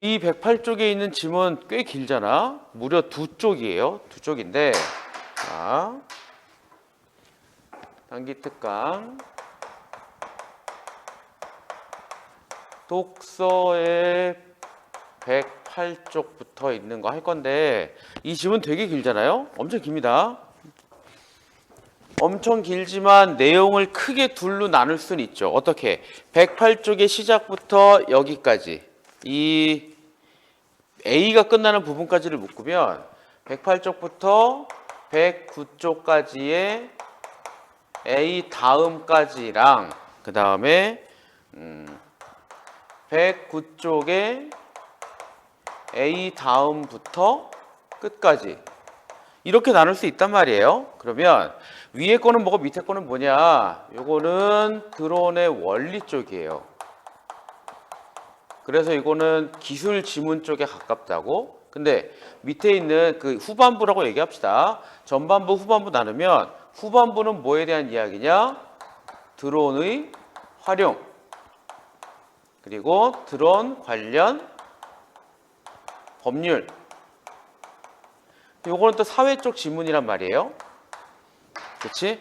이 108쪽에 있는 지문 꽤 길잖아. 무려 2쪽이에요. 2쪽인데 자, 단기 특강 독서에 108쪽 붙어 있는 거 할 건데 이 지문 되게 길잖아요. 엄청 깁니다. 엄청 길지만 내용을 크게 둘로 나눌 수는 있죠. 어떻게? 108쪽의 시작부터 여기까지 이 A가 끝나는 부분까지를 묶으면 108쪽부터 109쪽까지의 A 다음까지랑 그 다음에 109쪽의 A 다음부터 끝까지 이렇게 나눌 수 있단 말이에요. 그러면 위에 거는 뭐고 밑에 거는 뭐냐? 요거는 드론의 원리 쪽이에요. 그래서 이거는 기술 지문 쪽에 가깝다고. 근데 밑에 있는 그 후반부라고 얘기합시다. 전반부, 후반부 나누면 후반부는 뭐에 대한 이야기냐? 드론의 활용. 그리고 드론 관련 법률. 요거는 또 사회 쪽 지문이란 말이에요. 그렇지?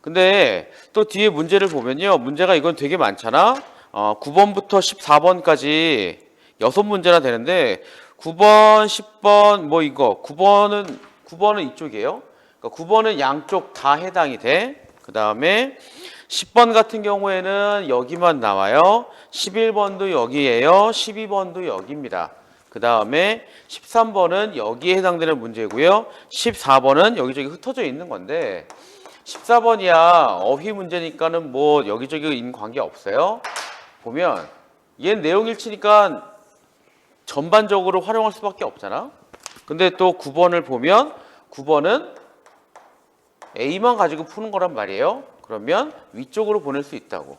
근데 또 뒤에 문제를 보면요. 문제가 이건 되게 많잖아. 9번부터 14번까지 6문제나 되는데 9번, 10번 뭐 이거 9번은 이쪽이에요. 그러니까 9번은 양쪽 다 해당이 돼. 그 다음에 10번 같은 경우에는 여기만 나와요. 11번도 여기에요. 12번도 여기입니다. 그 다음에 13번은 여기에 해당되는 문제고요. 14번은 여기저기 흩어져 있는 건데 14번이야 어휘 문제니까는 뭐 여기저기 있는 관계 없어요. 보면 얘는 내용 일치니까 전반적으로 활용할 수밖에 없잖아. 근데 또 9번을 보면 9번은 A만 가지고 푸는 거란 말이에요. 그러면 위쪽으로 보낼 수 있다고.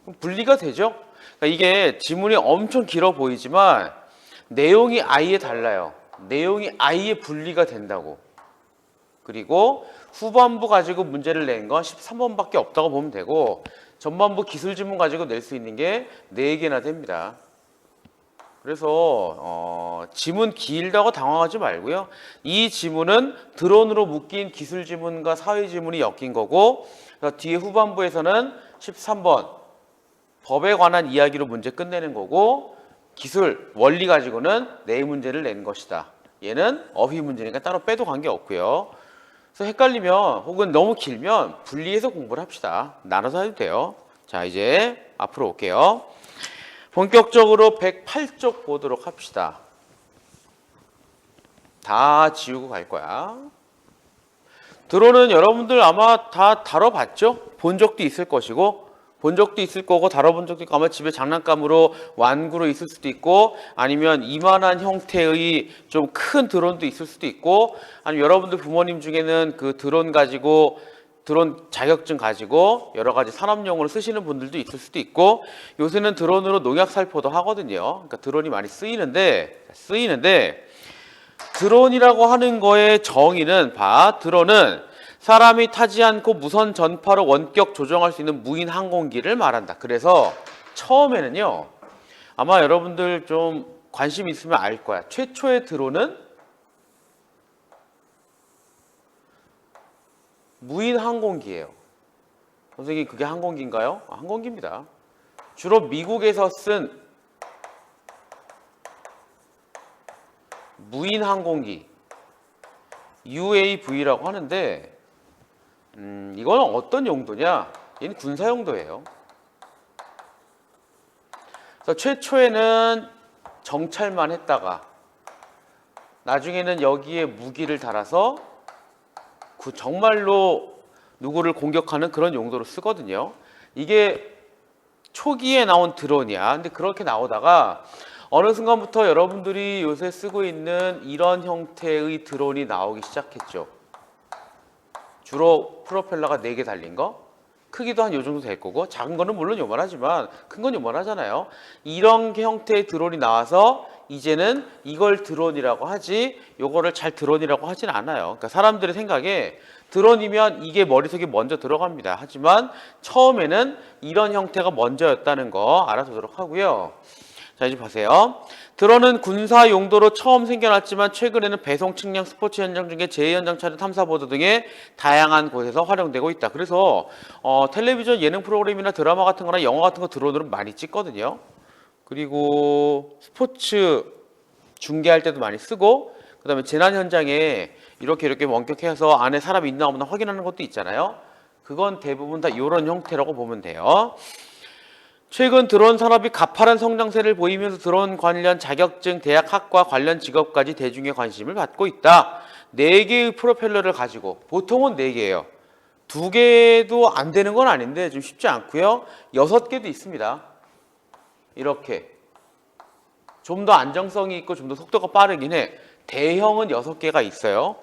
그럼 분리가 되죠. 그러니까 이게 지문이 엄청 길어 보이지만 내용이 아예 달라요. 내용이 아예 분리가 된다고. 그리고 후반부 가지고 문제를 낸 건 13번밖에 없다고 보면 되고 전반부 기술 지문 가지고 낼 수 있는 게 4개나 됩니다. 그래서 지문 길다고 당황하지 말고요. 이 지문은 드론으로 묶인 기술 지문과 사회 지문이 엮인 거고 뒤에 후반부에서는 13번 법에 관한 이야기로 문제 끝내는 거고 기술 원리 가지고는 4문제를 낸 것이다. 얘는 어휘 문제니까 따로 빼도 관계없고요. 그래서 헷갈리면 혹은 너무 길면 분리해서 공부를 합시다. 나눠서 해도 돼요. 자, 이제 앞으로 올게요. 본격적으로 108쪽 보도록 합시다. 다 지우고 갈 거야. 드론은 여러분들 아마 다 다뤄봤죠? 본 적도 있을 것이고 본 적도 있을 거고 다뤄본 적도 있고 아마 집에 장난감으로 완구로 있을 수도 있고 아니면 이만한 형태의 좀 큰 드론도 있을 수도 있고 아니면 여러분들 부모님 중에는 그 드론 가지고 드론 자격증 가지고 여러 가지 산업용으로 쓰시는 분들도 있을 수도 있고 요새는 드론으로 농약 살포도 하거든요. 그러니까 드론이 많이 쓰이는데 드론이라고 하는 거의 정의는 드론은 사람이 타지 않고 무선 전파로 원격 조정할 수 있는 무인 항공기를 말한다. 그래서 처음에는요. 아마 여러분들 좀 관심 있으면 알 거야. 최초의 드론은 무인 항공기예요. 선생님 그게 항공기인가요? 항공기입니다. 주로 미국에서 쓴 무인 항공기 UAV라고 하는데 이거는 어떤 용도냐? 얘는 군사 용도예요. 그래서 최초에는 정찰만 했다가 나중에는 여기에 무기를 달아서 정말로 누구를 공격하는 그런 용도로 쓰거든요. 이게 초기에 나온 드론이야. 근데 그렇게 나오다가 어느 순간부터 여러분들이 요새 쓰고 있는 이런 형태의 드론이 나오기 시작했죠. 주로 프로펠러가 4개 달린 거, 크기도 한 요 정도 될 거고 작은 거는 물론 요만하지만 큰 건 요만하잖아요. 이런 형태의 드론이 나와서 이제는 이걸 드론이라고 하지 요거를 잘 드론이라고 하진 않아요. 그러니까 사람들의 생각에 드론이면 이게 머릿속에 먼저 들어갑니다. 하지만 처음에는 이런 형태가 먼저였다는 거 알아두도록 하고요. 자, 이제 보세요. 드론은 군사 용도로 처음 생겨났지만 최근에는 배송, 측량, 스포츠 현장 중에 제2현장 차량 탐사보도 등의 다양한 곳에서 활용되고 있다. 그래서 텔레비전 예능 프로그램이나 드라마 같은 거나 영화 같은 거 드론으로 많이 찍거든요. 그리고 스포츠 중계할 때도 많이 쓰고, 그 다음에 재난 현장에 이렇게 원격해서 안에 사람이 있나 없나 확인하는 것도 있잖아요. 그건 대부분 다 이런 형태라고 보면 돼요. 최근 드론 산업이 가파른 성장세를 보이면서 드론 관련 자격증, 대학 학과 관련 직업까지 대중의 관심을 받고 있다. 4개의 프로펠러를 가지고, 보통은 4개예요. 2개도 안 되는 건 아닌데 좀 쉽지 않고요. 6개도 있습니다. 이렇게 좀 더 안정성이 있고 좀 더 속도가 빠르긴 해. 대형은 6개가 있어요.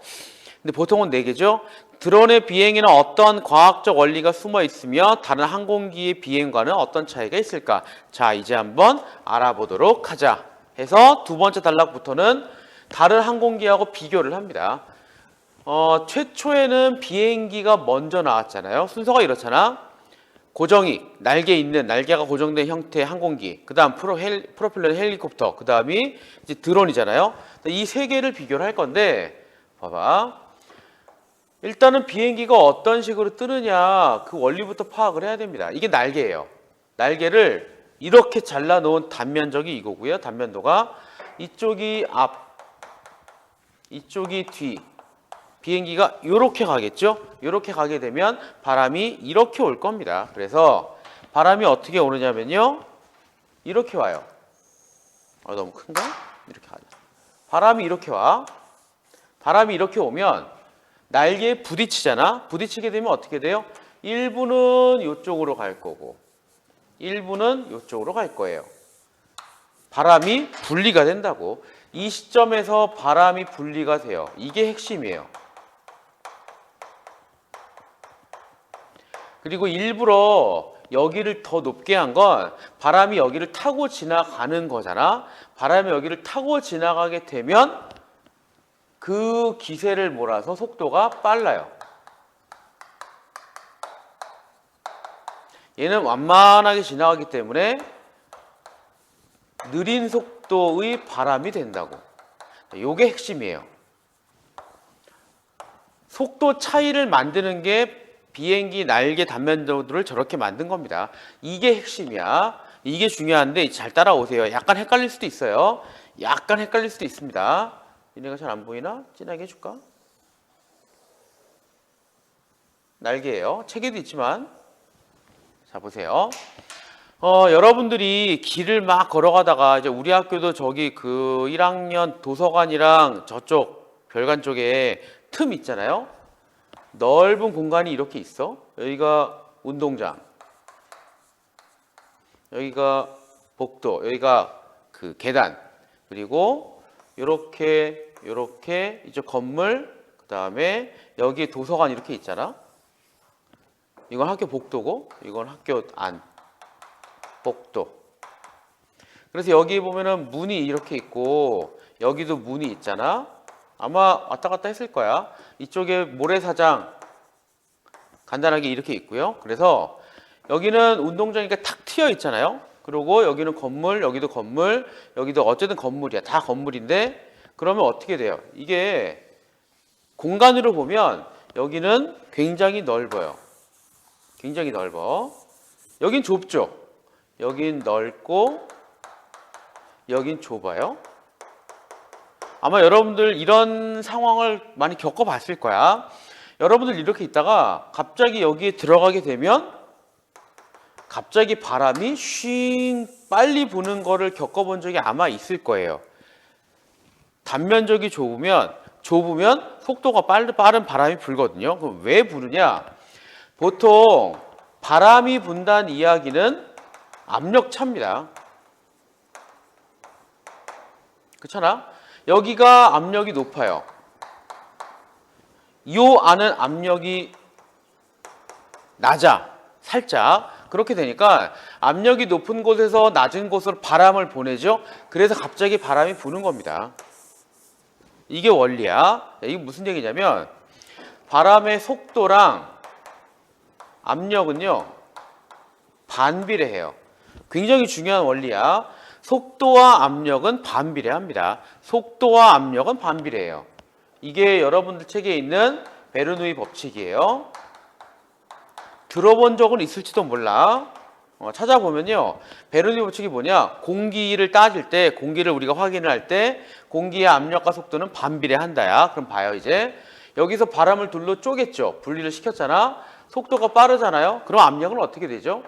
근데 보통은 4개죠. 드론의 비행에는 어떤 과학적 원리가 숨어 있으며 다른 항공기의 비행과는 어떤 차이가 있을까? 자, 이제 한번 알아보도록 하자. 해서 두 번째 단락부터는 다른 항공기하고 비교를 합니다. 최초에는 비행기가 먼저 나왔잖아요. 순서가 이렇잖아. 고정이 날개 있는, 날개가 고정된 형태의 항공기, 그 다음 프로펠러는 헬리콥터, 그 다음이 이제 드론이잖아요. 이 3개를 비교를 할 건데, 봐봐. 일단은 비행기가 어떤 식으로 뜨느냐, 그 원리부터 파악을 해야 됩니다. 이게 날개예요. 날개를 이렇게 잘라 놓은 단면적이 이거고요. 단면도가 이쪽이 앞, 이쪽이 뒤. 비행기가 이렇게 가겠죠. 이렇게 가게 되면 바람이 이렇게 올 겁니다. 그래서 바람이 어떻게 오느냐면요, 이렇게 와요. 너무 큰가? 이렇게 가자. 바람이 이렇게 와. 바람이 이렇게 오면 날개에 부딪히잖아. 부딪히게 되면 어떻게 돼요? 일부는 이쪽으로 갈 거고 일부는 이쪽으로 갈 거예요. 바람이 분리가 된다고. 이 시점에서 바람이 분리가 돼요. 이게 핵심이에요. 그리고 일부러 여기를 더 높게 한 건 바람이 여기를 타고 지나가는 거잖아. 바람이 여기를 타고 지나가게 되면 그 기세를 몰아서 속도가 빨라요. 얘는 완만하게 지나가기 때문에 느린 속도의 바람이 된다고. 이게 핵심이에요. 속도 차이를 만드는 게 비행기 날개 단면도를 저렇게 만든 겁니다. 이게 핵심이야. 이게 중요한데 잘 따라오세요. 약간 헷갈릴 수도 있어요. 약간 헷갈릴 수도 있습니다. 얘네가 잘 안 보이나? 진하게 해줄까? 날개예요. 책에도 있지만. 자, 보세요. 여러분들이 길을 막 걸어가다가 이제 우리 학교도 저기 그 1학년 도서관이랑 저쪽 별관 쪽에 틈 있잖아요. 넓은 공간이 이렇게 있어. 여기가 운동장, 여기가 복도, 여기가 그 계단, 그리고 요렇게 이제 건물, 그 다음에 여기 도서관 이렇게 있잖아. 이건 학교 복도고 이건 학교 안 복도. 그래서 여기 보면은 문이 이렇게 있고 여기도 문이 있잖아. 아마 왔다 갔다 했을 거야. 이쪽에 모래사장 간단하게 이렇게 있고요. 그래서 여기는 운동장이니까 탁 트여 있잖아요. 그리고 여기는 건물, 여기도 건물, 여기도 어쨌든 건물이야. 다 건물인데 그러면 어떻게 돼요? 이게 공간으로 보면 여기는 굉장히 넓어요. 굉장히 넓어. 여긴 좁죠. 여긴 넓고 여긴 좁아요. 아마 여러분들 이런 상황을 많이 겪어봤을 거야. 여러분들 이렇게 있다가 갑자기 여기에 들어가게 되면 갑자기 바람이 쉥 빨리 부는 거를 겪어본 적이 아마 있을 거예요. 단면적이 좁으면 속도가 빠른 바람이 불거든요. 그럼 왜 부느냐? 보통 바람이 분다는 이야기는 압력차입니다. 그렇잖아? 여기가 압력이 높아요. 요 안은 압력이 낮아. 살짝. 그렇게 되니까 압력이 높은 곳에서 낮은 곳으로 바람을 보내죠. 그래서 갑자기 바람이 부는 겁니다. 이게 원리야. 이게 무슨 얘기냐면 바람의 속도랑 압력은요 반비례해요. 굉장히 중요한 원리야. 속도와 압력은 반비례합니다. 속도와 압력은 반비례해요. 이게 여러분들 책에 있는 베르누이 법칙이에요. 들어본 적은 있을지도 몰라. 찾아보면요. 베르누이 법칙이 뭐냐? 공기를 따질 때, 공기를 우리가 확인을 할 때 공기의 압력과 속도는 반비례한다야. 그럼 봐요 이제. 여기서 바람을 둘로 쪼갰죠. 분리를 시켰잖아. 속도가 빠르잖아요. 그럼 압력은 어떻게 되죠?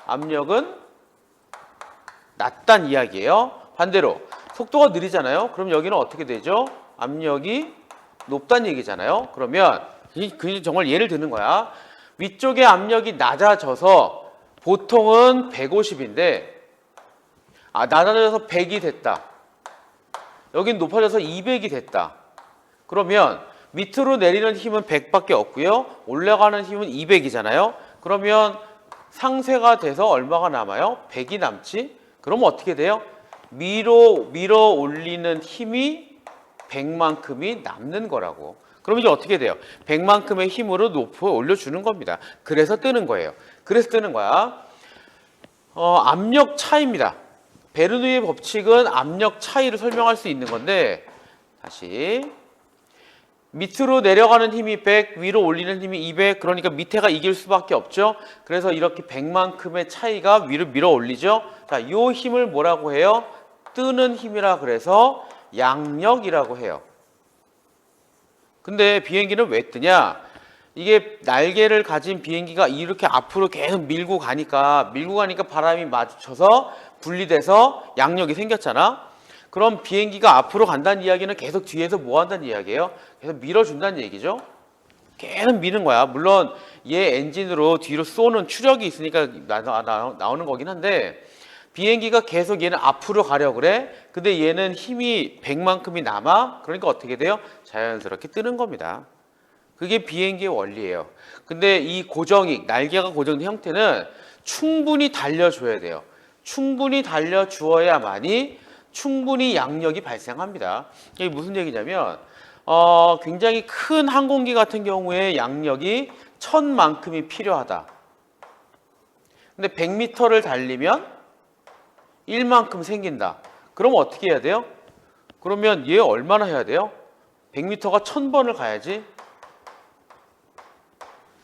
압력은 낮단 이야기예요. 반대로 속도가 느리잖아요. 그럼 여기는 어떻게 되죠? 압력이 높단 얘기잖아요. 그러면 정말 예를 드는 거야. 위쪽의 압력이 낮아져서 보통은 150인데 낮아져서 100이 됐다. 여긴 높아져서 200이 됐다. 그러면 밑으로 내리는 힘은 100밖에 없고요. 올라가는 힘은 200이잖아요. 그러면 상쇄가 돼서 얼마가 남아요? 100이 남지? 그러면 어떻게 돼요? 밀어 올리는 힘이 100만큼이 남는 거라고. 그럼 이제 어떻게 돼요? 100만큼의 힘으로 높여 올려주는 겁니다. 그래서 뜨는 거예요. 그래서 뜨는 거야. 압력 차이입니다. 베르누이의 법칙은 압력 차이를 설명할 수 있는 건데 다시 밑으로 내려가는 힘이 100, 위로 올리는 힘이 200, 그러니까 밑에가 이길 수밖에 없죠. 그래서 이렇게 100만큼의 차이가 위로 밀어 올리죠. 자, 이 힘을 뭐라고 해요? 뜨는 힘이라 그래서 양력이라고 해요. 근데 비행기는 왜 뜨냐? 이게 날개를 가진 비행기가 이렇게 앞으로 계속 밀고 가니까 바람이 마주쳐서 분리돼서 양력이 생겼잖아. 그럼 비행기가 앞으로 간다는 이야기는 계속 뒤에서 뭐 한다는 이야기예요? 계속 밀어준다는 얘기죠. 계속 미는 거야. 물론 얘 엔진으로 뒤로 쏘는 추력이 있으니까 나오는 거긴 한데 비행기가 계속 얘는 앞으로 가려고 그래. 근데 얘는 힘이 100만큼이 남아. 그러니까 어떻게 돼요? 자연스럽게 뜨는 겁니다. 그게 비행기의 원리예요. 근데 이 고정익, 날개가 고정된 형태는 충분히 달려줘야 돼요. 충분히 달려주어야만이 충분히 양력이 발생합니다. 이게 무슨 얘기냐면 굉장히 큰 항공기 같은 경우에 양력이 1000만큼이 필요하다. 근데 100m를 달리면 1만큼 생긴다. 그럼 어떻게 해야 돼요? 그러면 얘 얼마나 해야 돼요? 100m가 1000번을 가야지.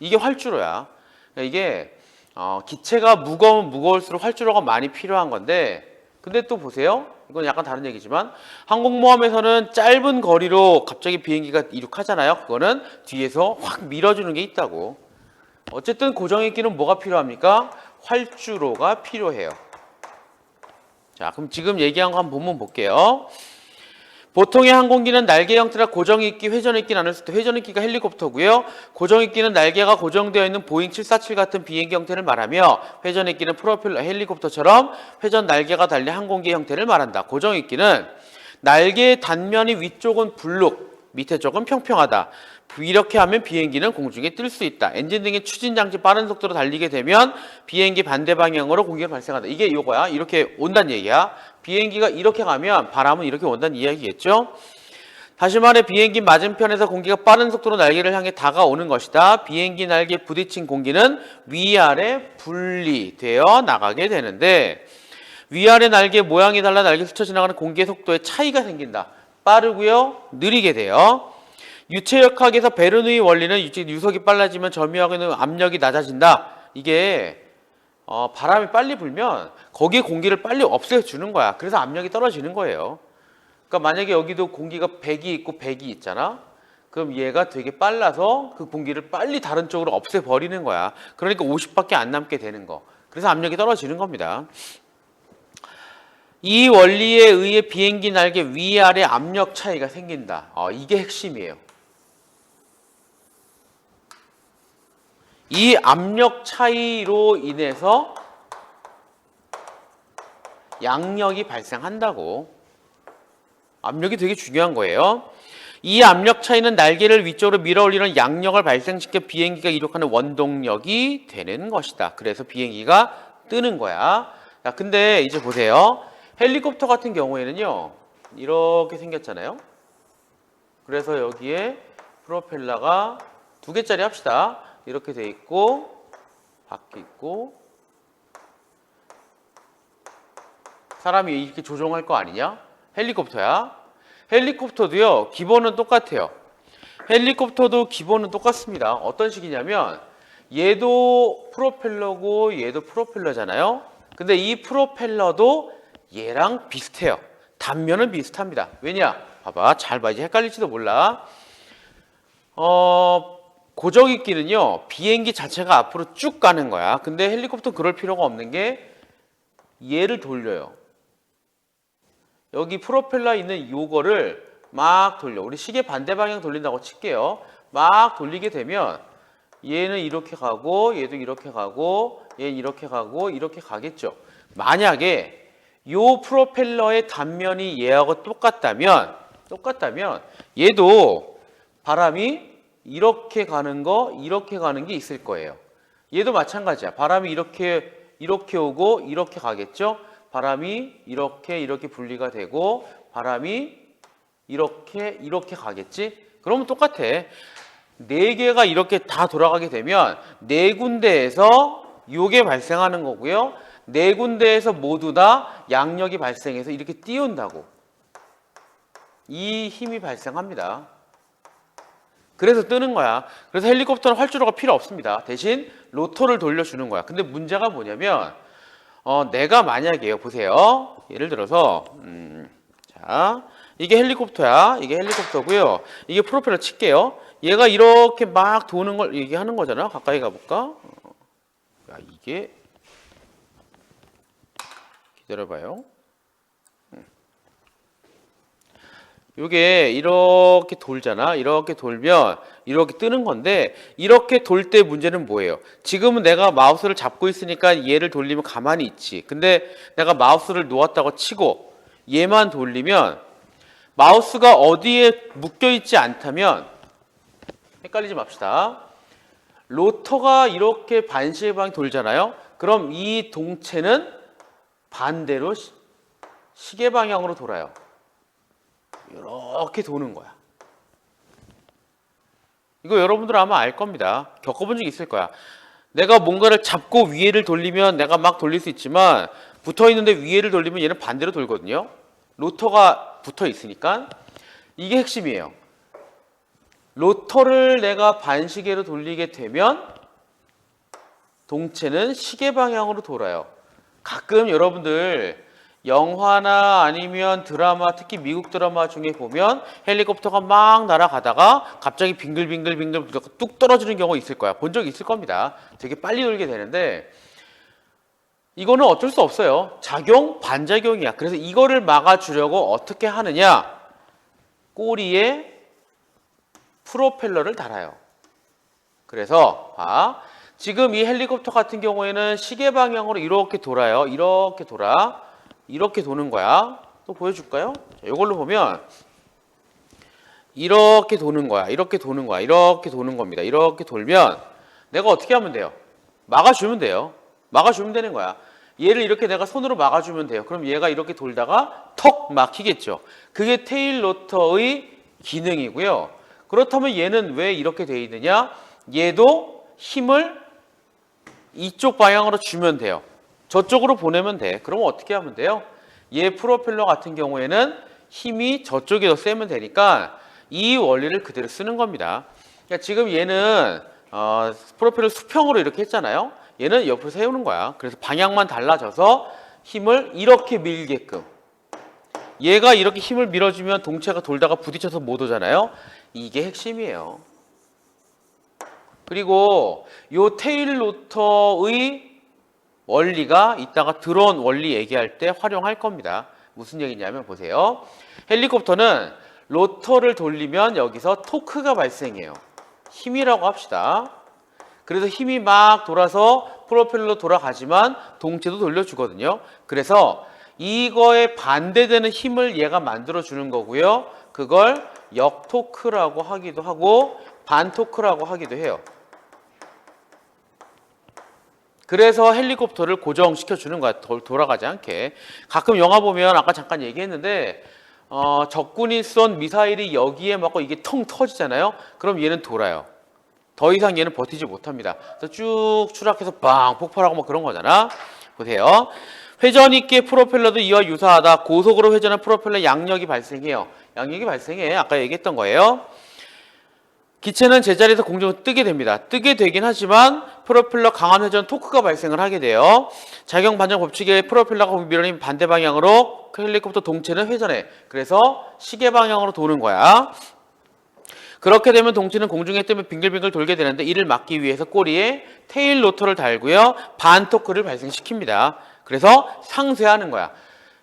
이게 활주로야. 그러니까 이게 기체가 무거우면 무거울수록 활주로가 많이 필요한 건데 근데 또 보세요. 이건 약간 다른 얘기지만 항공모함에서는 짧은 거리로 갑자기 비행기가 이륙하잖아요. 그거는 뒤에서 확 밀어주는 게 있다고. 어쨌든 고정익기는 뭐가 필요합니까? 활주로가 필요해요. 자, 그럼 지금 얘기한 거 한번 본문 볼게요. 보통의 항공기는 날개 형태라 고정익기, 회전익기 나눌 수 있다. 회전익기가 헬리콥터고요. 고정익기는 날개가 고정되어 있는 보잉 747 같은 비행기 형태를 말하며 회전익기는 프로펠러 헬리콥터처럼 회전 날개가 달린 항공기 형태를 말한다. 고정익기는 날개의 단면이 위쪽은 불룩, 밑에 쪽은 평평하다. 이렇게 하면 비행기는 공중에 뜰 수 있다. 엔진 등의 추진 장치 빠른 속도로 달리게 되면 비행기 반대 방향으로 공기가 발생한다. 이게 요거야. 이렇게 온다는 얘기야. 비행기가 이렇게 가면 바람은 이렇게 온다는 이야기겠죠. 다시 말해 비행기 맞은편에서 공기가 빠른 속도로 날개를 향해 다가오는 것이다. 비행기 날개에 부딪힌 공기는 위아래 분리되어 나가게 되는데 위아래 날개 모양이 달라 날개 스쳐 지나가는 공기의 속도에 차이가 생긴다. 빠르고요. 느리게 돼요. 유체역학에서 베르누이 원리는 유속이 빨라지면 점유하고 압력이 낮아진다. 이게 바람이 빨리 불면 거기에 공기를 빨리 없애주는 거야. 그래서 압력이 떨어지는 거예요. 그러니까 만약에 여기도 공기가 100이 있고 100이 있잖아. 그럼 얘가 되게 빨라서 그 공기를 빨리 다른 쪽으로 없애버리는 거야. 그러니까 50밖에 안 남게 되는 거. 그래서 압력이 떨어지는 겁니다. 이 원리에 의해 비행기 날개 위아래 압력 차이가 생긴다. 이게 핵심이에요. 이 압력 차이로 인해서 양력이 발생한다고. 압력이 되게 중요한 거예요. 이 압력 차이는 날개를 위쪽으로 밀어 올리는 양력을 발생시켜 비행기가 이륙하는 원동력이 되는 것이다. 그래서 비행기가 뜨는 거야. 자, 근데 이제 보세요. 헬리콥터 같은 경우에는요. 이렇게 생겼잖아요. 그래서 여기에 프로펠러가 2개짜리 합시다. 이렇게 돼 있고 바퀴 있고 사람이 이렇게 조종할 거 아니냐? 헬리콥터야. 헬리콥터도요, 기본은 똑같아요. 헬리콥터도 기본은 똑같습니다. 어떤 식이냐면 얘도 프로펠러고 얘도 프로펠러잖아요. 근데 이 프로펠러도 얘랑 비슷해요. 단면은 비슷합니다. 왜냐? 봐봐. 잘 봐. 이제 헷갈릴지도 몰라. 고정익기는요, 비행기 자체가 앞으로 쭉 가는 거야. 근데 헬리콥터는 그럴 필요가 없는 게 얘를 돌려요. 여기 프로펠러 있는 요거를 막 돌려. 우리 시계 반대 방향 돌린다고 칠게요. 막 돌리게 되면 얘는 이렇게 가고 얘도 이렇게 가고 얘는 이렇게 가고 이렇게 가겠죠. 만약에 요 프로펠러의 단면이 얘하고 똑같다면 얘도 바람이 이렇게 가는 게 있을 거예요. 얘도 마찬가지야. 바람이 이렇게 오고 이렇게 가겠죠. 바람이 이렇게 분리가 되고 바람이 이렇게 가겠지. 그러면 똑같아. 네 개가 이렇게 다 돌아가게 되면 네 군데에서 요게 발생하는 거고요. 네 군데에서 모두 다 양력이 발생해서 이렇게 띄운다고. 이 힘이 발생합니다. 그래서 뜨는 거야. 그래서 헬리콥터는 활주로가 필요 없습니다. 대신 로터를 돌려주는 거야. 근데 문제가 뭐냐면 내가 만약에요. 보세요. 예를 들어서 자, 이게 헬리콥터야. 이게 헬리콥터고요. 이게 프로펠러 칠게요. 얘가 이렇게 막 도는 걸 얘기하는 거잖아. 가까이 가볼까? 야, 이게 기다려봐요. 요게 이렇게 돌잖아. 이렇게 돌면 이렇게 뜨는 건데 이렇게 돌 때 문제는 뭐예요? 지금은 내가 마우스를 잡고 있으니까 얘를 돌리면 가만히 있지. 근데 내가 마우스를 놓았다고 치고 얘만 돌리면 마우스가 어디에 묶여 있지 않다면 헷갈리지 맙시다. 로터가 이렇게 반시계 방향 돌잖아요. 그럼 이 동체는 반대로 시계 방향으로 돌아요. 이렇게 도는 거야. 이거 여러분들 아마 알 겁니다. 겪어본 적 있을 거야. 내가 뭔가를 잡고 위에를 돌리면 내가 막 돌릴 수 있지만 붙어 있는데 위에를 돌리면 얘는 반대로 돌거든요. 로터가 붙어 있으니까. 이게 핵심이에요. 로터를 내가 반시계로 돌리게 되면 동체는 시계 방향으로 돌아요. 가끔 여러분들 영화나 아니면 드라마, 특히 미국 드라마 중에 보면 헬리콥터가 막 날아가다가 갑자기 빙글빙글 뚝 떨어지는 경우가 있을 거야. 본 적 있을 겁니다. 되게 빨리 돌게 되는데 이거는 어쩔 수 없어요. 작용, 반작용이야. 그래서 이거를 막아주려고 어떻게 하느냐? 꼬리에 프로펠러를 달아요. 그래서 지금 이 헬리콥터 같은 경우에는 시계 방향으로 이렇게 돌아요. 이렇게 도는 거야. 또 보여줄까요? 자, 이걸로 보면 이렇게 도는 거야. 이렇게 도는 겁니다. 이렇게 돌면 내가 어떻게 하면 돼요? 막아주면 돼요. 막아주면 되는 거야. 얘를 이렇게 내가 손으로 막아주면 돼요. 그럼 얘가 이렇게 돌다가 턱 막히겠죠. 그게 테일 로터의 기능이고요. 그렇다면 얘는 왜 이렇게 돼 있느냐? 얘도 힘을 이쪽 방향으로 주면 돼요. 저쪽으로 보내면 돼. 그러면 어떻게 하면 돼요? 얘 프로펠러 같은 경우에는 힘이 저쪽에 더 세면 되니까 이 원리를 그대로 쓰는 겁니다. 그러니까 지금 얘는 프로펠러 수평으로 이렇게 했잖아요. 얘는 옆으로 세우는 거야. 그래서 방향만 달라져서 힘을 이렇게 밀게끔. 얘가 이렇게 힘을 밀어주면 동체가 돌다가 부딪혀서 못 오잖아요. 이게 핵심이에요. 그리고 요 테일 로터의 원리가 이따가 드론 원리 얘기할 때 활용할 겁니다. 무슨 얘기냐면 보세요. 헬리콥터는 로터를 돌리면 여기서 토크가 발생해요. 힘이라고 합시다. 그래서 힘이 막 돌아서 프로펠러 돌아가지만 동체도 돌려주거든요. 그래서 이거에 반대되는 힘을 얘가 만들어주는 거고요. 그걸 역토크라고 하기도 하고 반토크라고 하기도 해요. 그래서 헬리콥터를 고정시켜 주는 거야. 돌아가지 않게. 가끔 영화 보면 아까 잠깐 얘기했는데 적군이 쏜 미사일이 여기에 맞고 이게 텅 터지잖아요. 그럼 얘는 돌아요. 더 이상 얘는 버티지 못합니다. 그래서 쭉 추락해서 빵 폭발하고 뭐 그런 거잖아. 보세요. 회전 있게 프로펠러도 이와 유사하다. 고속으로 회전한 프로펠러 양력이 발생해요. 양력이 발생해. 아까 얘기했던 거예요. 기체는 제자리에서 공중을 뜨게 됩니다. 뜨게 되긴 하지만 프로펠러 강한 회전 토크가 발생을 하게 돼요. 작용 반전 법칙에 프로펠러가 밀어내린 반대 방향으로 헬리콥터 동체는 회전해. 그래서 시계 방향으로 도는 거야. 그렇게 되면 동체는 공중에 뜨면 빙글빙글 돌게 되는데 이를 막기 위해서 꼬리에 테일 로터를 달고요. 반 토크를 발생시킵니다. 그래서 상쇄하는 거야.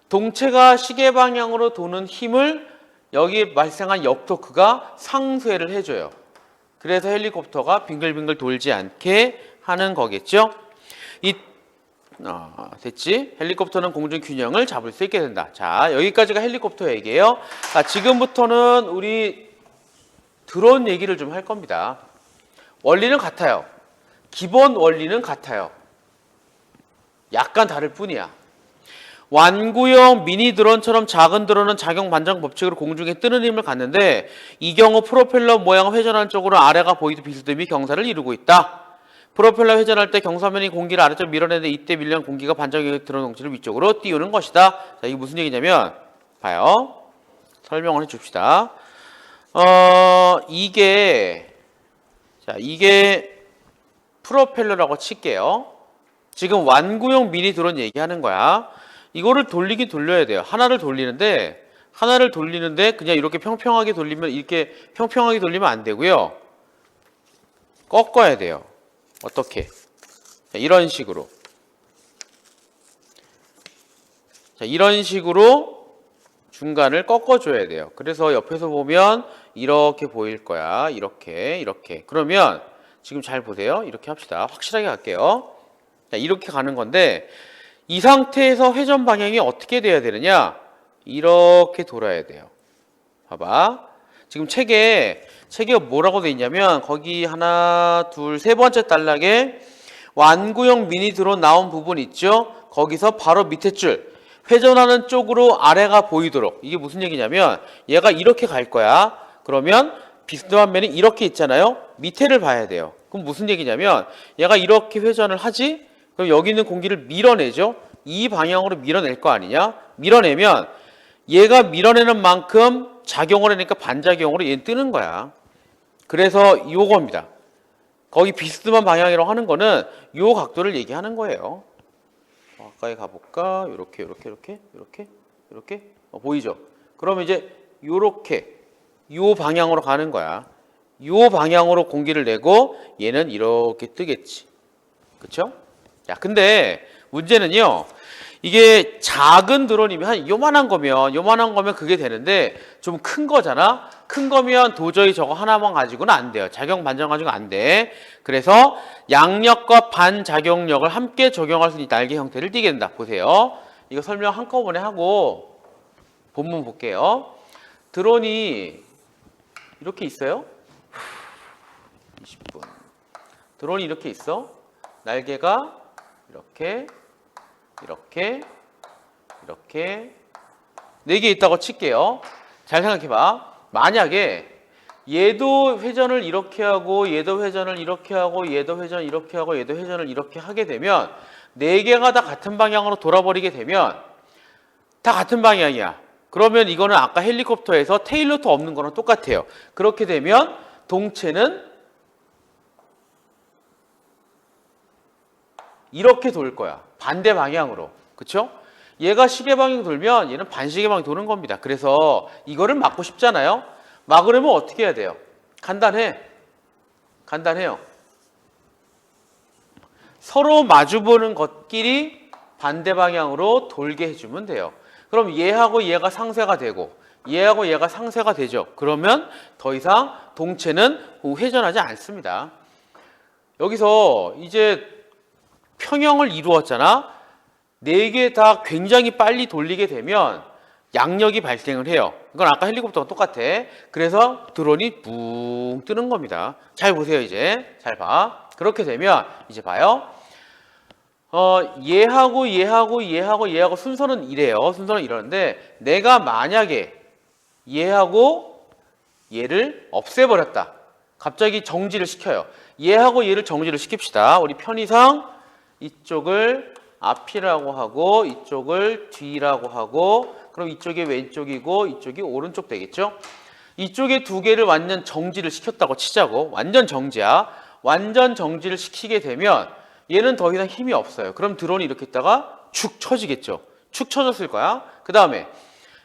동체가 시계 방향으로 도는 힘을 여기 발생한 역토크가 상쇄를 해줘요. 그래서 헬리콥터가 빙글빙글 돌지 않게 하는 거겠죠. 됐지? 헬리콥터는 공중 균형을 잡을 수 있게 된다. 자, 여기까지가 헬리콥터 얘기예요. 자, 지금부터는 우리 드론 얘기를 좀 할 겁니다. 원리는 같아요. 기본 원리는 같아요. 약간 다를 뿐이야. 완구형 미니 드론처럼 작은 드론은 작용 반전 법칙으로 공중에 뜨는 힘을 갖는데 이 경우 프로펠러 모양을 회전하는 쪽으로 아래가 보이도 비스듬히 경사를 이루고 있다. 프로펠러 회전할 때 경사면이 공기를 아래쪽 밀어내는데 이때 밀려난 공기가 반작용에 드론 동체를 위쪽으로 띄우는 것이다. 자, 이게 무슨 얘기냐면 봐요. 설명을 해줍시다. 이게 프로펠러라고 칠게요. 지금 완구형 미니 드론 얘기하는 거야. 이거를 돌리긴 돌려야 돼요. 하나를 돌리는데 그냥 이렇게 평평하게 돌리면 안 되고요. 꺾어야 돼요. 어떻게? 자, 이런 식으로. 자, 이런 식으로 중간을 꺾어줘야 돼요. 그래서 옆에서 보면 이렇게 보일 거야. 이렇게. 그러면 지금 잘 보세요. 이렇게 합시다. 확실하게 갈게요. 자, 이렇게 가는 건데 이 상태에서 회전 방향이 어떻게 돼야 되느냐? 이렇게 돌아야 돼요. 봐봐. 지금 책에 뭐라고 돼 있냐면 거기 하나, 둘, 세 번째 단락에 완구형 미니 드론 나온 부분 있죠? 거기서 바로 밑에 줄 회전하는 쪽으로 아래가 보이도록. 이게 무슨 얘기냐면 얘가 이렇게 갈 거야. 그러면 비스듬한 면이 이렇게 있잖아요. 밑에를 봐야 돼요. 그럼 무슨 얘기냐면 얘가 이렇게 회전을 하지? 그럼 여기 있는 공기를 밀어내죠. 이 방향으로 밀어낼 거 아니냐? 밀어내면 얘가 밀어내는 만큼 작용을 하니까 반작용으로 얘는 뜨는 거야. 그래서 요겁니다. 거기 비스듬한 방향이라고 하는 거는 요 각도를 얘기하는 거예요. 가까이 가볼까? 요렇게 보이죠? 그러면 이제 요렇게 요 방향으로 가는 거야. 요 방향으로 공기를 내고 얘는 이렇게 뜨겠지. 그쵸? 자, 근데 문제는요. 이게 작은 드론이면 한 요만한 거면 그게 되는데 좀 큰 거잖아. 큰 거면 도저히 저거 하나만 가지고는 안 돼요. 작용 반전 가지고는 안 돼. 그래서 양력과 반작용력을 함께 적용할 수 있는 날개 형태를 띠게 된다. 보세요. 이거 설명 한꺼번에 하고 본문 볼게요. 드론이 이렇게 있어요. 20분. 드론이 이렇게 있어. 날개가 이렇게 4개 있다고 칠게요. 잘 생각해봐. 만약에 얘도 회전을 이렇게 하고 얘도 회전을 이렇게 하고 얘도 회전을 이렇게 하고 얘도 회전을 이렇게 하게 되면 4개가 다 같은 방향으로 돌아버리게 되면 다 같은 방향이야. 그러면 이거는 아까 헬리콥터에서 테일 로터 없는 거랑 똑같아요. 그렇게 되면 동체는 이렇게 돌 거야. 반대 방향으로. 그쵸? 얘가 시계 방향 돌면 얘는 반시계 방향 도는 겁니다. 그래서 이거를 막고 싶잖아요. 막으려면 어떻게 해야 돼요? 간단해요. 서로 마주보는 것끼리 반대 방향으로 돌게 해주면 돼요. 그럼 얘하고 얘가 상쇄가 되고 얘하고 얘가 상쇄가 되죠. 그러면 더 이상 동체는 회전하지 않습니다. 여기서 이제 평형을 이루었잖아. 4개 다 굉장히 빨리 돌리게 되면 양력이 발생을 해요. 이건 아까 헬리콥터랑 똑같아. 그래서 드론이 붕 뜨는 겁니다. 잘 보세요. 이제 잘 봐. 그렇게 되면 이제 봐요. 얘하고 순서는 이래요. 순서는 이러는데 내가 만약에 얘하고 얘를 없애버렸다. 갑자기 정지를 시켜요. 얘하고 얘를 정지를 시킵시다. 우리 편의상 이쪽을 앞이라고 하고 이쪽을 뒤라고 하고 그럼 이쪽이 왼쪽이고 이쪽이 오른쪽 되겠죠? 이쪽에 두 개를 완전 정지를 시켰다고 치자고. 완전 정지야. 완전 정지를 시키게 되면 얘는 더 이상 힘이 없어요. 그럼 드론이 이렇게 있다가 축 처지겠죠. 축 처졌을 거야. 그 다음에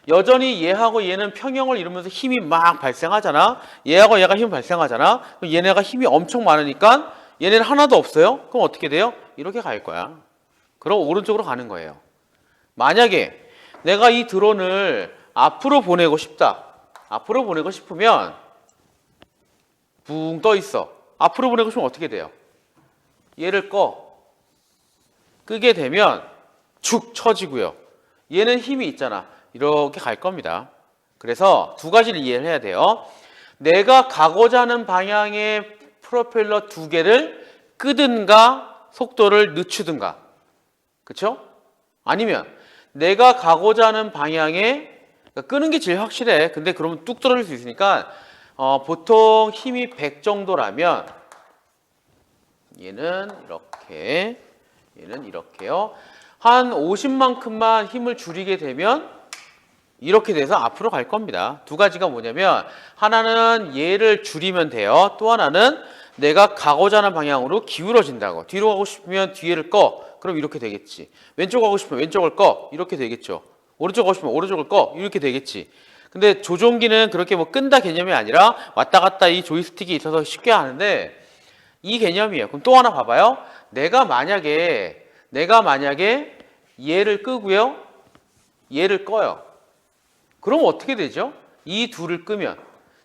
여전히 얘하고 얘는 평형을 이루면서 힘이 막 발생하잖아. 얘하고 얘가 힘이 발생하잖아. 그럼 얘네가 힘이 엄청 많으니까 얘네는 하나도 없어요. 그럼 어떻게 돼요? 이렇게 갈 거야. 그럼 오른쪽으로 가는 거예요. 만약에 내가 이 드론을 앞으로 보내고 싶다. 앞으로 보내고 싶으면 붕 떠 있어. 앞으로 보내고 싶으면 어떻게 돼요? 얘를 끄게 되면 축 처지고요. 얘는 힘이 있잖아. 이렇게 갈 겁니다. 그래서 두 가지를 이해를 해야 돼요. 내가 가고자 하는 방향의 프로펠러 두 개를 끄든가 속도를 늦추든가. 그쵸? 아니면 내가 가고자 하는 방향에 끄는 게 제일 확실해. 근데 그러면 뚝 떨어질 수 있으니까 보통 힘이 100 정도라면 얘는 이렇게 얘는 이렇게요. 한 50만큼만 힘을 줄이게 되면 이렇게 돼서 앞으로 갈 겁니다. 두 가지가 뭐냐면 하나는 얘를 줄이면 돼요. 또 하나는 내가 가고자 하는 방향으로 기울어진다고. 뒤로 가고 싶으면 뒤를 그럼 이렇게 되겠지. 왼쪽 가고 싶으면 왼쪽을 이렇게 되겠죠. 오른쪽 가고 싶으면 오른쪽을 이렇게 되겠지. 근데 조종기는 그렇게 뭐 끈다 개념이 아니라 왔다 갔다 이 조이스틱이 있어서 쉽게 하는데 이 개념이에요. 그럼 또 하나 봐봐요. 내가 만약에 얘를 끄고요. 얘를 꺼요. 그럼 어떻게 되죠? 이 둘을 끄면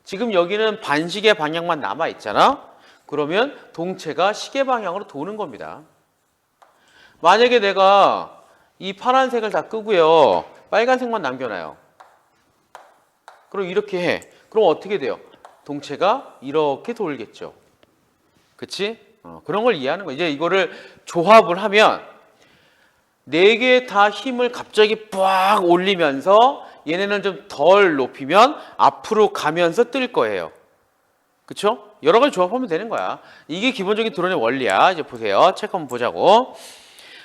지금 여기는 반시계 방향만 남아 있잖아. 그러면 동체가 시계 방향으로 도는 겁니다. 만약에 내가 이 파란색을 다 끄고요. 빨간색만 남겨놔요. 그럼 이렇게 해. 그럼 어떻게 돼요? 동체가 이렇게 돌겠죠. 그치? 그런 걸 이해하는 거예요. 이제 이거를 조합을 하면 네 개 다 힘을 갑자기 빡 올리면서 얘네는 좀 덜 높이면 앞으로 가면서 뜰 거예요. 그쵸? 여러 가지 조합하면 되는 거야. 이게 기본적인 드론의 원리야. 이제 보세요. 책 한번 보자고.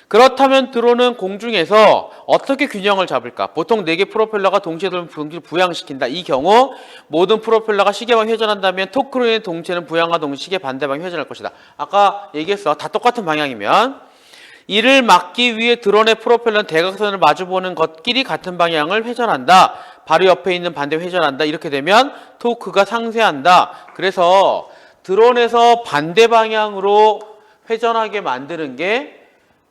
그렇다면 드론은 공중에서 어떻게 균형을 잡을까? 보통 4개 프로펠러가 동시에 돌면 동시에 부양시킨다. 이 경우 모든 프로펠러가 시계방 회전한다면 토크로의 동체는 부양과 동시에 시계 반대방 회전할 것이다. 아까 얘기했어. 다 똑같은 방향이면 이를 막기 위해 드론의 프로펠러는 대각선을 마주보는 것끼리 같은 방향을 회전한다. 바로 옆에 있는 반대 회전한다. 이렇게 되면 토크가 상쇄한다. 그래서 드론에서 반대 방향으로 회전하게 만드는 게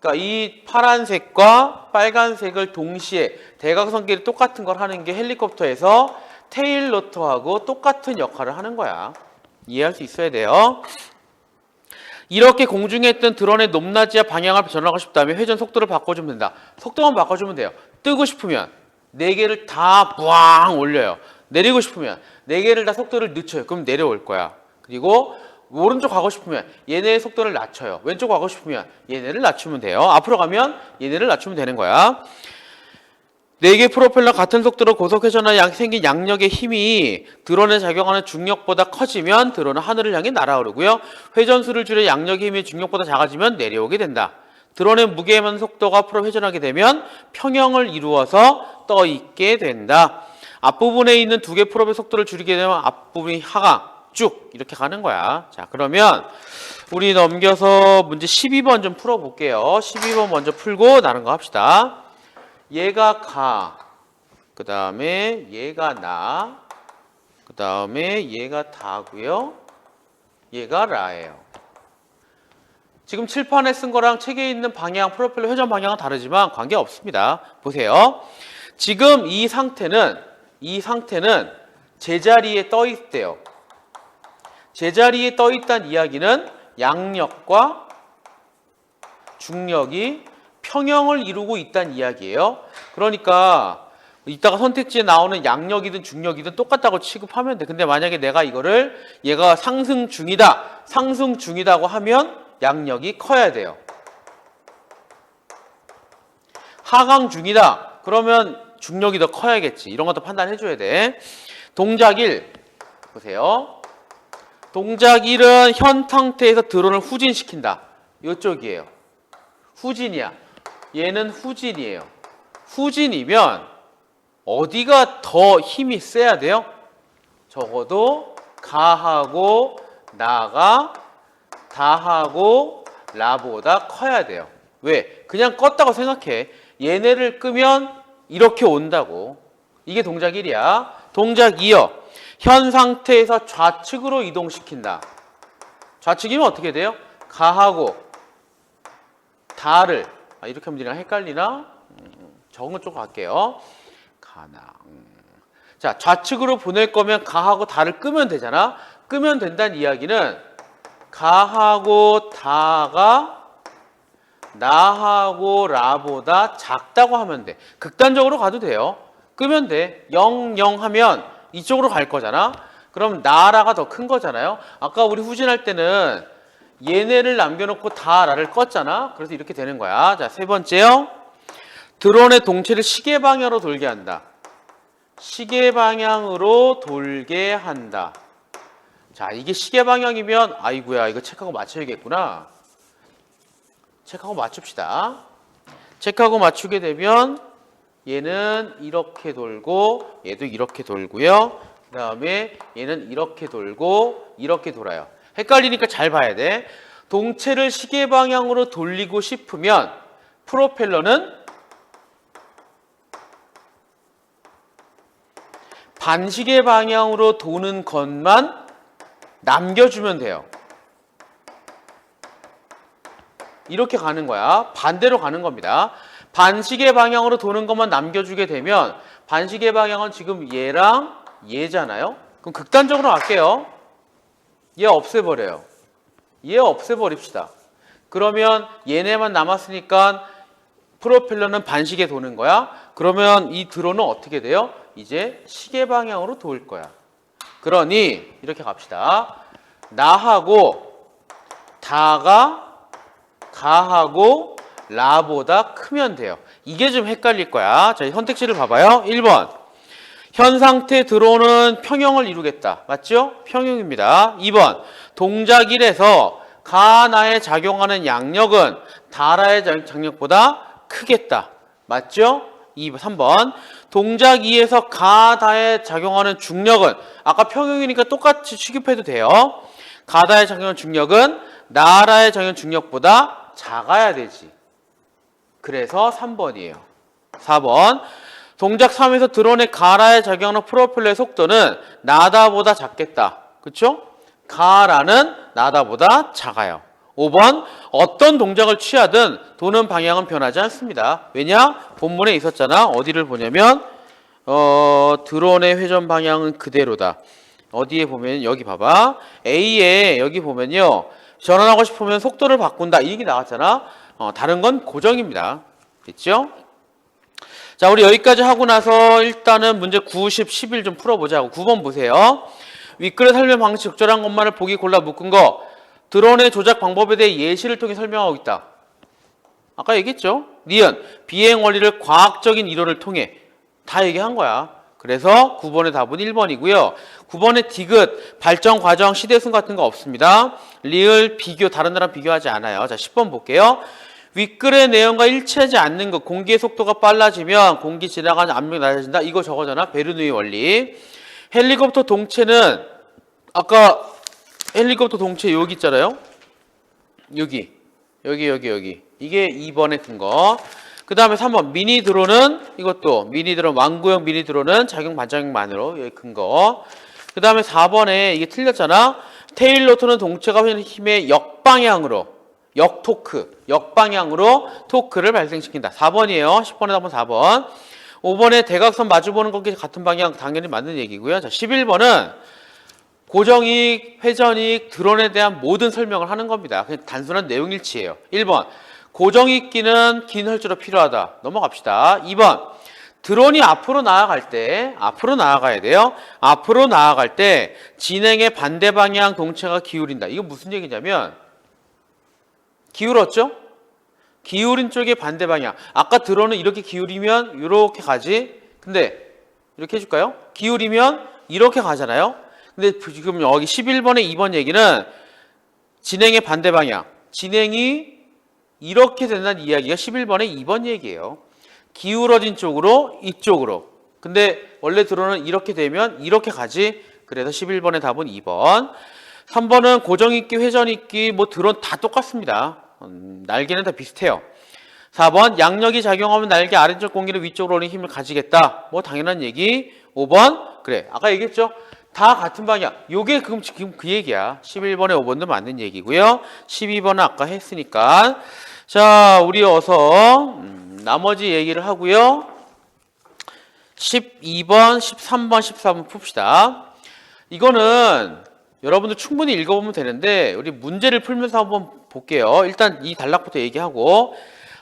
그러니까 이 파란색과 빨간색을 동시에 대각선끼리 똑같은 걸 하는 게 헬리콥터에서 테일 로터하고 똑같은 역할을 하는 거야. 이해할 수 있어야 돼요. 이렇게 공중에 있던 드론의 높낮이와 방향을 전환하고 싶다면 회전 속도를 바꿔주면 된다. 속도만 바꿔주면 돼요. 뜨고 싶으면 4개를 다 부앙 올려요. 내리고 싶으면 4개를 다 속도를 늦춰요. 그럼 내려올 거야. 그리고 오른쪽 가고 싶으면 얘네의 속도를 낮춰요. 왼쪽 가고 싶으면 얘네를 낮추면 돼요. 앞으로 가면 얘네를 낮추면 되는 거야. 4개 프로펠러 같은 속도로 고속 회전하여 생긴 양력의 힘이 드론에 작용하는 중력보다 커지면 드론은 하늘을 향해 날아오르고요. 회전수를 줄여 양력의 힘이 중력보다 작아지면 내려오게 된다. 드론의 무게만 속도가 앞으로 회전하게 되면 평형을 이루어서 떠 있게 된다. 앞부분에 있는 2개 프로펠러 속도를 줄이게 되면 앞부분이 하강 쭉 이렇게 가는 거야. 자, 그러면 우리 넘겨서 문제 12번 좀 풀어볼게요. 12번 먼저 풀고 다른 거 합시다. 얘가 가, 그 다음에 얘가 나, 그 다음에 얘가 다고요. 얘가 라예요. 지금 칠판에 쓴 거랑 책에 있는 방향, 프로펠러 회전 방향은 다르지만 관계없습니다. 보세요. 지금 이 상태는 제자리에 떠 있대요. 제자리에 떠 있다는 이야기는 양력과 중력이 평형을 이루고 있다는 이야기예요. 그러니까 이따가 선택지에 나오는 양력이든 중력이든 똑같다고 취급하면 돼. 근데 만약에 내가 이거를 얘가 상승 중이다고 하면 양력이 커야 돼요. 하강 중이다. 그러면 중력이 더 커야겠지. 이런 것도 판단해 줘야 돼. 동작 1 보세요. 동작 1은 현 상태에서 드론을 후진시킨다. 이쪽이에요. 후진이야. 얘는 후진이에요. 후진이면 어디가 더 힘이 세야 돼요? 적어도 가하고 나가 다하고 라보다 커야 돼요. 왜? 그냥 껐다고 생각해. 얘네를 끄면 이렇게 온다고. 이게 동작 1이야. 동작 2요. 현 상태에서 좌측으로 이동시킨다. 좌측이면 어떻게 돼요? 가하고 다를 이렇게 하면 되나 헷갈리나? 적은 쪽 갈게요. 가나. 자, 좌측으로 보낼 거면 가하고 다를 끄면 되잖아. 끄면 된다는 이야기는 가하고 다가 나하고 라보다 작다고 하면 돼. 극단적으로 가도 돼요. 끄면 돼. 0, 0 하면 이쪽으로 갈 거잖아. 그럼 나라가 더 큰 거잖아요. 아까 우리 후진할 때는 얘네를 남겨놓고 다 나를 껐잖아. 그래서 이렇게 되는 거야. 자, 세 번째요. 드론의 동체를 시계 방향으로 돌게 한다. 시계 방향으로 돌게 한다. 자, 이게 시계 방향이면 아이고야 이거 체크하고 맞춰야겠구나. 체크하고 맞춥시다. 체크하고 맞추게 되면 얘는 이렇게 돌고 얘도 이렇게 돌고요. 그 다음에 얘는 이렇게 돌고 이렇게 돌아요. 헷갈리니까 잘 봐야 돼. 동체를 시계 방향으로 돌리고 싶으면 프로펠러는 반시계 방향으로 도는 것만 남겨주면 돼요. 이렇게 가는 거야. 반대로 가는 겁니다. 반시계 방향으로 도는 것만 남겨주게 되면 반시계 방향은 지금 얘랑 얘잖아요. 그럼 극단적으로 갈게요. 얘 없애버려요. 얘 없애버립시다. 그러면 얘네만 남았으니까 프로펠러는 반시계 도는 거야. 그러면 이 드론은 어떻게 돼요? 이제 시계 방향으로 돌 거야. 그러니 이렇게 갑시다. 나하고 다가 가하고 라보다 크면 돼요. 이게 좀 헷갈릴 거야. 자, 선택지를 봐봐요. 1번. 현 상태 드론은 평형을 이루겠다. 맞죠? 평형입니다. 2번. 동작 1에서 가나에 작용하는 양력은 다라의 장력보다 크겠다. 맞죠? 3번. 동작 2에서 가다에 작용하는 중력은 아까 평형이니까 똑같이 취급해도 돼요. 가다에 작용하는 중력은 나라에 작용하는 중력보다 작아야 되지. 그래서 3번이에요. 4번. 동작 3에서 드론의 가라에 작용하는 프로펠러의 속도는 나다보다 작겠다. 그렇죠? 가라는 나다보다 작아요. 5번. 어떤 동작을 취하든 도는 방향은 변하지 않습니다. 왜냐? 본문에 있었잖아. 어디를 보냐면 드론의 회전 방향은 그대로다. 어디에 보면 여기 봐봐. A에 여기 보면요. 전환하고 싶으면 속도를 바꾼다. 이 얘기 나왔잖아. 다른 건 고정입니다. 됐죠? 자, 우리 여기까지 하고 나서 일단은 문제 9, 10, 11 좀 풀어보자고. 9번 보세요. 윗글의 설명 방식 적절한 것만을 보기 골라 묶은 거. 드론의 조작 방법에 대해 예시를 통해 설명하고 있다. 아까 얘기했죠? 니은, 비행 원리를 과학적인 이론을 통해 다 얘기한 거야. 그래서 9번의 답은 1번이고요. 9번의 디귿, 발전 과정, 시대순 같은 거 없습니다. 리을, 비교, 다른 나라랑 비교하지 않아요. 자, 10번 볼게요. 윗글의 내용과 일치하지 않는 것, 공기의 속도가 빨라지면 공기 지나가는 압력이 낮아진다. 이거 저거잖아. 베르누이 원리. 헬리콥터 동체는 아까 헬리콥터 동체 여기 있잖아요. 여기. 이게 2번에 큰 거. 그 다음에 3번 미니 드론은 이것도 미니 드론 완구형 미니 드론은 작용 반작용만으로 여기 큰 거. 그 다음에 4번에 이게 틀렸잖아. 테일 로터는 동체가 휘는 힘의 역방향으로 역토크 역방향으로 토크를 발생시킨다. 4번이에요. 10번에 한번 4번. 5번에 대각선 마주보는 것과 같은 방향 당연히 맞는 얘기고요. 자, 11번은 고정이익, 회전이익, 드론에 대한 모든 설명을 하는 겁니다. 그냥 단순한 내용 일치예요. 1번 고정이익기는 긴 혈주로 필요하다. 넘어갑시다. 2번 드론이 앞으로 나아갈 때 앞으로 나아가야 돼요. 앞으로 나아갈 때 진행의 반대 방향 동체가 기울인다. 이거 무슨 얘기냐면 기울었죠? 기울인 쪽의 반대 방향. 아까 드론은 이렇게 기울이면 이렇게 가지. 근데 이렇게 해줄까요? 기울이면 이렇게 가잖아요. 근데 지금 여기 11번의 2번 얘기는 진행의 반대 방향. 진행이 이렇게 된다는 이야기가 11번의 2번 얘기예요. 기울어진 쪽으로 이쪽으로. 근데 원래 드론은 이렇게 되면 이렇게 가지. 그래서 11번의 답은 2번. 3번은 고정익기, 회전익기, 뭐 드론 다 똑같습니다. 날개는 다 비슷해요. 4번 양력이 작용하면 날개 아래쪽 공기를 위쪽으로 올리는 힘을 가지겠다. 뭐 당연한 얘기. 5번 그래 아까 얘기했죠. 다 같은 방향. 요게 지금 그 얘기야. 11번에 5번도 맞는 얘기고요. 12번은 아까 했으니까. 자, 우리 어서 나머지 얘기를 하고요. 12번, 13번, 14번 풉시다. 이거는 여러분들 충분히 읽어보면 되는데 우리 문제를 풀면서 한번 볼게요. 일단 이 단락부터 얘기하고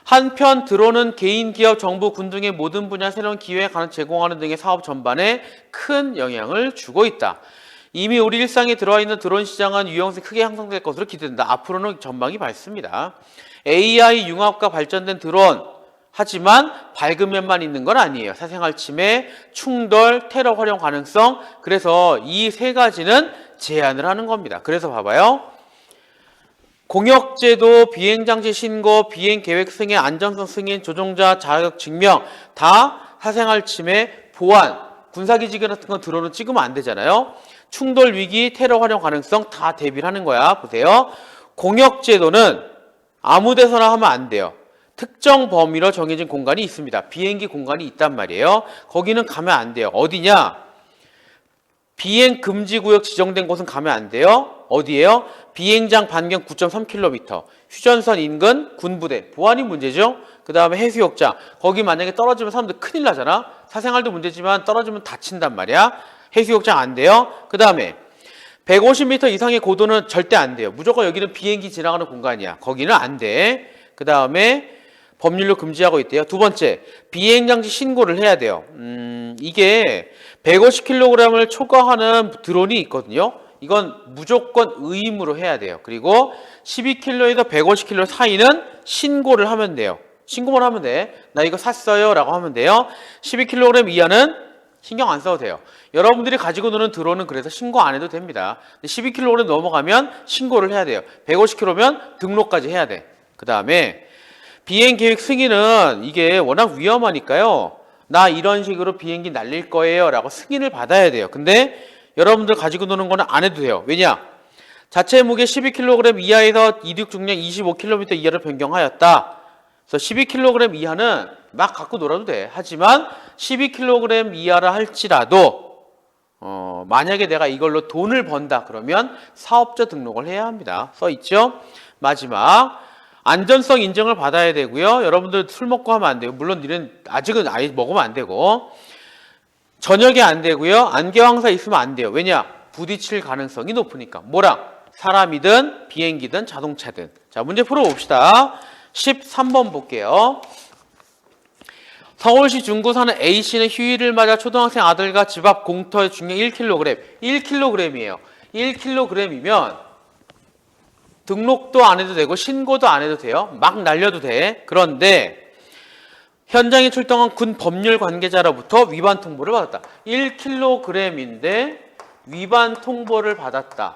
한편 드론은 개인, 기업, 정부, 군 등의 모든 분야 새로운 기회에 관한 제공하는 등의 사업 전반에 큰 영향을 주고 있다. 이미 우리 일상에 들어와 있는 드론 시장은 유용성이 크게 향상될 것으로 기대된다. 앞으로는 전망이 밝습니다. AI 융합과 발전된 드론 하지만 밝은 면만 있는 건 아니에요. 사생활 침해, 충돌, 테러 활용 가능성. 그래서 이 세 가지는 제한을 하는 겁니다. 그래서 봐봐요. 공역제도, 비행장치 신고, 비행계획 승인, 안전성 승인, 조종자 자격 증명 다 사생활 침해, 보안, 군사기지 같은 건 드론은 찍으면 안 되잖아요. 충돌 위기, 테러 활용 가능성 다 대비를 하는 거야. 보세요. 공역제도는 아무 데서나 하면 안 돼요. 특정 범위로 정해진 공간이 있습니다. 비행기 공간이 있단 말이에요. 거기는 가면 안 돼요. 어디냐? 비행 금지 구역 지정된 곳은 가면 안 돼요. 어디예요? 비행장 반경 9.3km, 휴전선 인근 군부대, 보안이 문제죠. 그 다음에 해수욕장, 거기 만약에 떨어지면 사람들 큰일 나잖아. 사생활도 문제지만 떨어지면 다친단 말이야. 해수욕장 안 돼요. 그 다음에 150m 이상의 고도는 절대 안 돼요. 무조건 여기는 비행기 지나가는 공간이야. 거기는 안 돼. 그 다음에 법률로 금지하고 있대요. 두 번째, 비행장치 신고를 해야 돼요. 이게 150kg을 초과하는 드론이 있거든요. 이건 무조건 의무로 해야 돼요. 그리고 12kg에서 150kg 사이는 신고를 하면 돼요. 신고만 하면 돼. 나 이거 샀어요 라고 하면 돼요. 12kg 이하는 신경 안 써도 돼요. 여러분들이 가지고 노는 드론은 그래서 신고 안 해도 됩니다. 12kg 넘어가면 신고를 해야 돼요. 150kg면 등록까지 해야 돼. 그 다음에 비행계획 승인은 이게 워낙 위험하니까요. 나 이런 식으로 비행기 날릴 거예요 라고 승인을 받아야 돼요. 근데 여러분들 가지고 노는 거는 안 해도 돼요. 왜냐? 자체 무게 12kg 이하에서 이륙 중량 25km 이하를 변경하였다. 그래서 12kg 이하는 막 갖고 놀아도 돼. 하지만 12kg 이하라 할지라도 만약에 내가 이걸로 돈을 번다 그러면 사업자 등록을 해야 합니다. 써있죠? 마지막 안전성 인증을 받아야 되고요. 여러분들 술 먹고 하면 안 돼요. 물론 니는 아직은 아예 먹으면 안 되고 저녁에 안 되고요. 안개 황사 있으면 안 돼요. 왜냐? 부딪힐 가능성이 높으니까. 뭐랑? 사람이든 비행기든 자동차든. 자, 문제 풀어봅시다. 13번 볼게요. 서울시 중구 사는 A씨는 휴일을 맞아 초등학생 아들과 집 앞 공터의 중량 1kg. 1kg이에요. 1kg이면 등록도 안 해도 되고 신고도 안 해도 돼요. 막 날려도 돼. 그런데 현장에 출동한 군 법률 관계자로부터 위반 통보를 받았다. 1kg인데 위반 통보를 받았다.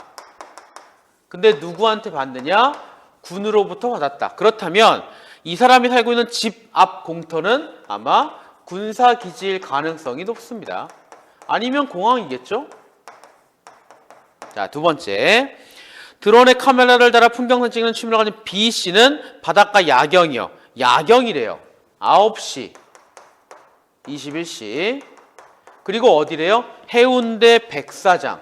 근데 누구한테 받느냐? 군으로부터 받았다. 그렇다면 이 사람이 살고 있는 집 앞 공터는 아마 군사기지일 가능성이 높습니다. 아니면 공항이겠죠? 자, 두 번째. 드론에 카메라를 달아 풍경사진 찍는 취미를 가진 B씨는 바닷가 야경이요. 야경이래요. 9시, 21시. 그리고 어디래요? 해운대 백사장.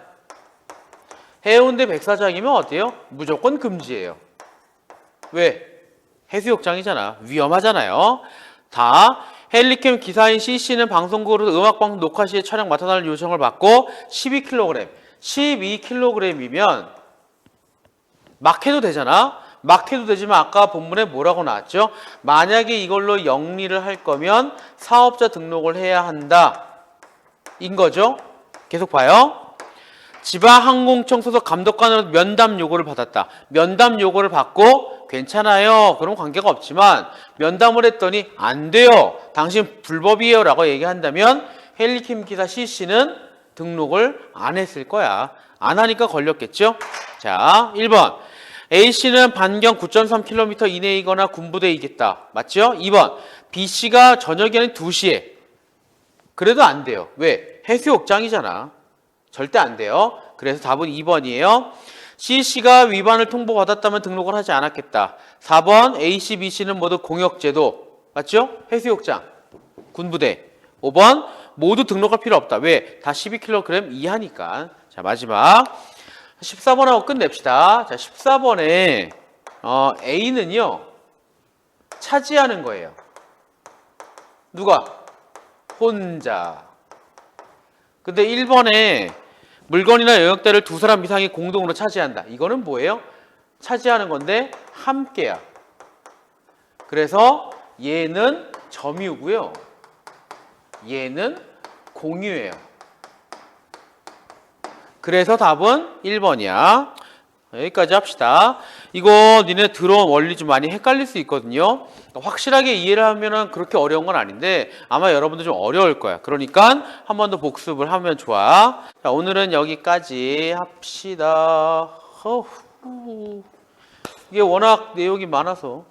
해운대 백사장이면 어때요? 무조건 금지예요. 왜? 해수욕장이잖아. 위험하잖아요. 다 헬리캠 기사인 C씨는 방송국으로 음악방송 녹화 시에 촬영 맡아달라는 요청을 받고 12kg. 12kg이면 막 해도 되잖아. 막 해도 되지만 아까 본문에 뭐라고 나왔죠? 만약에 이걸로 영리를 할 거면 사업자 등록을 해야 한다. 인 거죠. 계속 봐요. 지방항공청 소속 감독관으로 면담 요구를 받았다. 면담 요구를 받고 괜찮아요. 그럼 관계가 없지만 면담을 했더니 안 돼요. 당신 불법이에요 라고 얘기한다면 헬리캠 기사 C씨는 등록을 안 했을 거야. 안 하니까 걸렸겠죠. 자, 1번. A씨는 반경 9.3km 이내이거나 군부대에 있겠다. 맞죠? 2번. B씨가 저녁이 아닌 2시에. 그래도 안 돼요. 왜? 해수욕장이잖아. 절대 안 돼요. 그래서 답은 2번이에요. C씨가 위반을 통보받았다면 등록을 하지 않았겠다. 4번 A씨, B씨는 모두 공역제도. 맞죠? 해수욕장, 군부대. 5번 모두 등록할 필요 없다. 왜? 다 12kg 이하니까. 자, 마지막 14번하고 끝냅시다. 자, 14번에 A는요 차지하는 거예요. 누가? 혼자. 근데 1번에 물건이나 영역대를 두 사람 이상이 공동으로 차지한다. 이거는 뭐예요? 차지하는 건데 함께야. 그래서 얘는 점유고요. 얘는 공유예요. 그래서 답은 1번이야. 여기까지 합시다. 이거 니네 들어온 원리 좀 많이 헷갈릴 수 있거든요. 확실하게 이해를 하면 그렇게 어려운 건 아닌데 아마 여러분들 좀 어려울 거야. 그러니까 한 번 더 복습을 하면 좋아. 자, 오늘은 여기까지 합시다. 이게 워낙 내용이 많아서